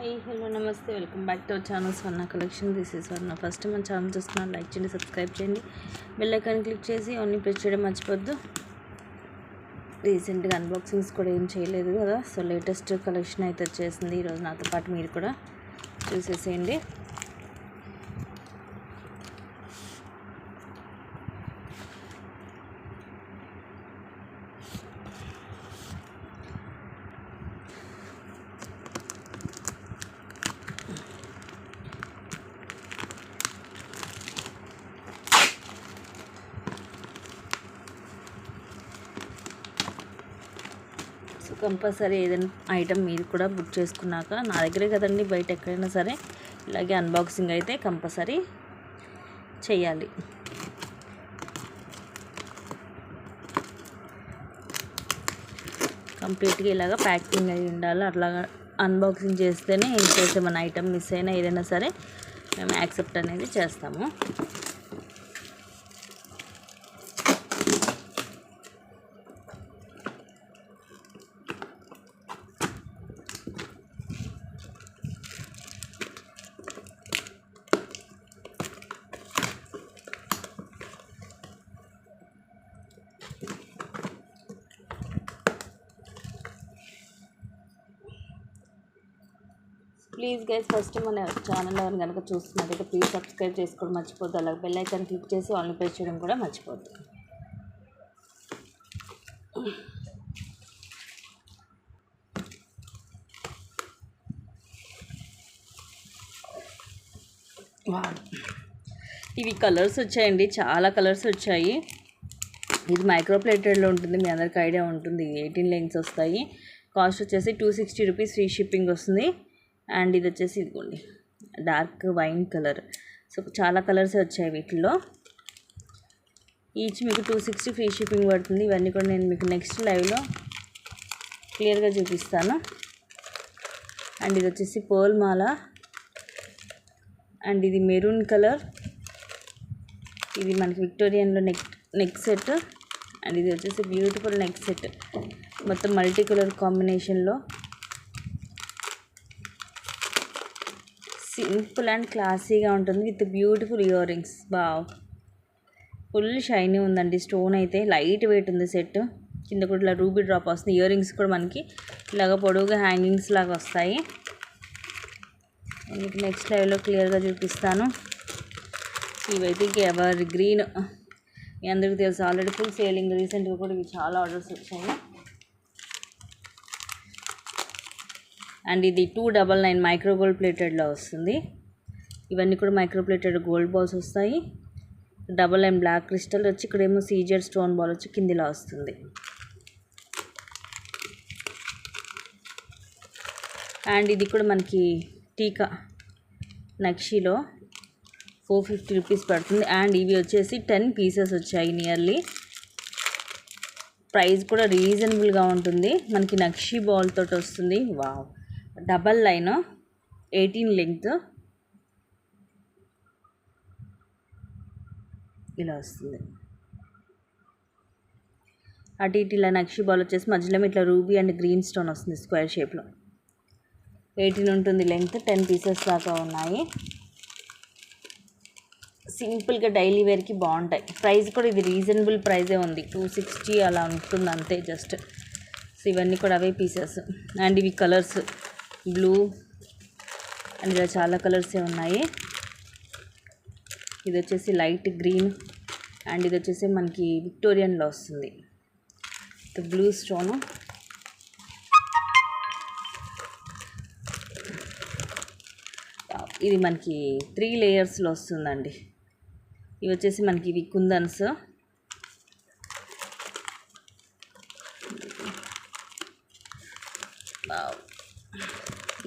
Hi hello నమస్తే welcome back to our channel Swarna collection. This is Swarna. First మన channel చూస్తున్నాను, like చేయండి, subscribe చేయండి, bell icon click చేసి అన్నీ ప్రెస్ చేయడం మర్చిపోద్దు. రీసెంట్గా అన్బాక్సింగ్స్ కూడా ఏం చేయలేదు కదా, సో లేటెస్ట్ కలెక్షన్ అయితే వచ్చేసింది. ఈరోజు నాతో పాటు మీరు కూడా చూసేసేయండి. కంపల్సరీ ఏదైనా ఐటమ్ మీరు కూడా బుక్ చేసుకున్నాక నా దగ్గరే కదండి, బయట ఎక్కడైనా సరే ఇలాగే అన్బాక్సింగ్ అయితే కంపల్సరీ చేయాలి. కంప్లీట్గా ఇలాగ ప్యాకింగ్ అయి ఉండాలి. అట్లాగా అన్బాక్సింగ్ చేస్తేనే ఏం చేసే మన ఐటమ్ మిస్ అయినా ఏదైనా సరే మేము యాక్సెప్ట్ అనేది చేస్తాము. ప్లీజ్ గైస్, ఫస్ట్ మన ఛానల్ ఎవరు కనుక చూస్తున్నట్టయితే ప్లీజ్ సబ్స్క్రైబ్ చేసుకోవడం మర్చిపోద్దు. అలాగే బెల్ ఐకాన్ క్లిక్ చేసి ఆల్ ప్రెస్ చేయడం కూడా మర్చిపోద్దు. ఇవి కలర్స్ వచ్చాయండి, చాలా కలర్స్ వచ్చాయి. ఇది మైక్రో ప్లేటెడ్లో ఉంటుంది, మీ అందరికి ఐడియా ఉంటుంది. 18 లైన్స్ వస్తాయి. కాస్ట్ వచ్చేసి 260 రూపీస్, ఫ్రీ షిప్పింగ్ వస్తుంది. అండ్ ఇది వచ్చేసి ఇదిగోండి డార్క్ వైన్ కలర్. సో చాలా కలర్స్ వచ్చాయి వీటిల్లో. ఈచ్ మీకు 260 ఫ్రీ షిప్పింగ్ పడుతుంది. ఇవన్నీ కూడా నేను మీకు నెక్స్ట్ లైవ్లో క్లియర్గా చూపిస్తాను. అండ్ ఇది వచ్చేసి పర్ల్ మాల. అండ్ ఇది మెరూన్ కలర్. ఇది మనకి విక్టోరియన్లో నెక్ సెట్. అండ్ ఇది వచ్చేసి బ్యూటిఫుల్ నెక్ సెట్, మొత్తం మల్టీ కలర్ కాంబినేషన్లో. సింపుల్ అండ్ క్లాసీగా ఉంటుంది విత్ బ్యూటిఫుల్ ఇయర్ రింగ్స్. బావ్, ఫుల్ షైనీ ఉందండి. స్టోన్ అయితే లైట్ వెయిట్ ఉంది సెట్. కింద కూడా ఇలా రూబీ డ్రాప్ వస్తుంది. ఇయర్ రింగ్స్ కూడా మనకి ఇలాగ పొడవుగా హ్యాంగింగ్స్ లాగా వస్తాయి. మీకు నెక్స్ట్ లైవ్లో క్లియర్గా చూపిస్తాను. ఇవైతే ఎవర్ గ్రీన్, మీ అందరికీ తెలుసు, ఆల్రెడీ ఫుల్ సేలింగ్. రీసెంట్గా కూడా ఇవి చాలా ఆర్డర్స్ వచ్చాయి. అండ్ ఇది 299 మైక్రో గోల్డ్ ప్లేటెడ్లో వస్తుంది. ఇవన్నీ కూడా మైక్రో ప్లేటెడ్ గోల్డ్ బాల్స్ వస్తాయి. 99 బ్లాక్ క్రిస్టల్ వచ్చి ఇక్కడేమో సీజెడ్ స్టోన్ బాల్ వచ్చి కిందిలా వస్తుంది. అండ్ ఇది కూడా మనకి టీకా నక్షిలో 450 రూపీస్ పడుతుంది. అండ్ ఇవి వచ్చేసి 10 పీసెస్ వచ్చాయి నియర్లీ. ప్రైస్ కూడా రీజనబుల్గా ఉంటుంది. మనకి నక్షి బాల్ తోటి వస్తుంది. వావ్, డబల్ లైన్, 18 లెంగ్త్ ఇలా వస్తుంది. అటు ఇటు ఇలా నక్షి బాల్ వచ్చేసి మధ్యలో ఇట్లా రూబీ అండ్ గ్రీన్ స్టోన్ వస్తుంది స్క్వేర్ షేప్లో. 18 ఉంటుంది లెంగ్త్. 10 పీసెస్ దాకా ఉన్నాయి. సింపుల్గా డైలీ వేర్కి బాగుంటాయి. ప్రైస్ కూడా ఇది రీజనబుల్ ప్రైజే ఉంది, 260 అలా ఉంటుంది అంతే జస్ట్. సో ఇవన్నీ కూడా అవే పీసెస్. అండ్ ఇవి కలర్స్ బ్లూ అండ్ ఇలా చాలా కలర్సే ఉన్నాయి. ఇది వచ్చేసి లైట్ గ్రీన్. అండ్ ఇది వచ్చేసి మనకి విక్టోరియన్లో వస్తుంది బ్లూ స్టోను. ఇది మనకి 3 లేయర్స్లో వస్తుందండి. ఇవి వచ్చేసి మనకి ఇవి కుందన్స్.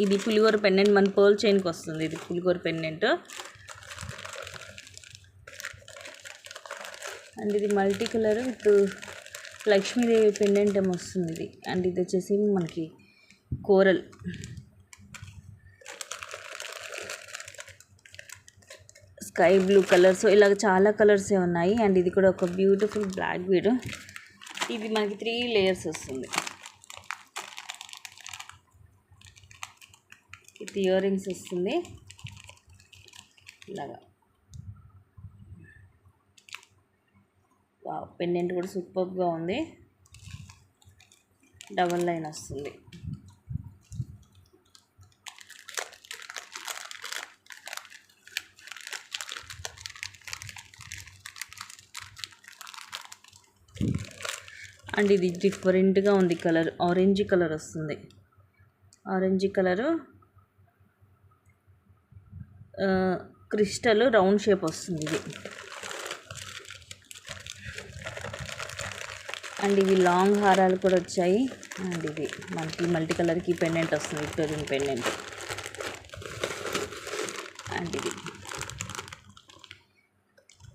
ఇది పులిగోర పెండెంట్, మన పర్ల్ చైన్కి వస్తుంది. ఇది పులిగోర పెండెంట్. అండ్ ఇది multi colour with Lakshmidevi pendant ఏమో వస్తుంది ఇది. అండ్ ఇది వచ్చేసి మనకి coral. Sky blue colour. So ఇలాగ చాలా కలర్సే ఉన్నాయి. అండ్ ఇది కూడా ఒక బ్యూటిఫుల్ బ్లాక్ బీడ్. ఇది మనకి 3 లేయర్స్ వస్తుంది. విత్ ఇయర్ రింగ్స్ వస్తుంది ఇలాగా. పెండెంట్ కూడా సూపర్గా ఉంది, డబల్ లైన్ వస్తుంది. అండ్ ఇది డిఫరెంట్గా ఉంది కలర్, ఆరెంజ్ కలర్ వస్తుంది. Orange colour crystal round shape వస్తుంది ఇది. అండ్ ఇవి లాంగ్ హారాలు కూడా వచ్చాయి. అండ్ ఇది మనకి మల్టీ కలర్కి పెండెంట్ వస్తుంది, విక్టోరియన్ పెండెంట్. అండ్ ఇది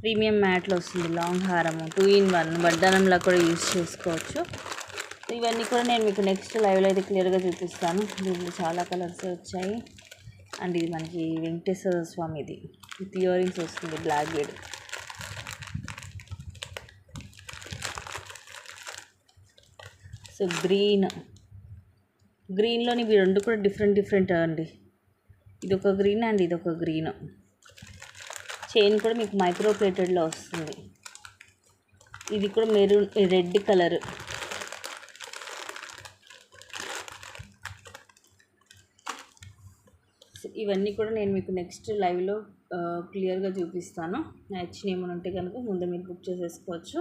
ప్రీమియం మ్యాట్లో వస్తుంది లాంగ్ హారము, 2-in-1 వడ్డానంలా కూడా యూజ్ చేసుకోవచ్చు. ఇవన్నీ కూడా నేను మీకు నెక్స్ట్ లైవ్లో అయితే క్లియర్గా చూపిస్తాను. దీంట్లో చాలా కలర్స్ వచ్చాయి. అండ్ ఇది మనకి వెంకటేశ్వర స్వామిది విత్ ఇయర్ రింగ్స్ వస్తుంది, బ్లాక్ బీడ్. సో గ్రీన్లోని ఇవి రెండు కూడా డిఫరెంట్ అండి. ఇదొక గ్రీన్ అండ్ ఇదొక గ్రీన్. చైన్ కూడా మీకు మైక్రో ప్లేటెడ్లో వస్తుంది. ఇది కూడా మెరూన్ రెడ్ కలర్. ఇవన్నీ కూడా నేను మీకు నెక్స్ట్ లైవ్లో క్లియర్గా చూపిస్తాను. నచ్చిన ఏమైనా ఉంటే కనుక ముందు మీరు బుక్ చేసేసుకోవచ్చు.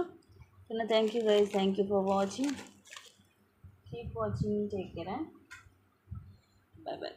Thank you guys, thank you for watching. Keep watching, take care, by by.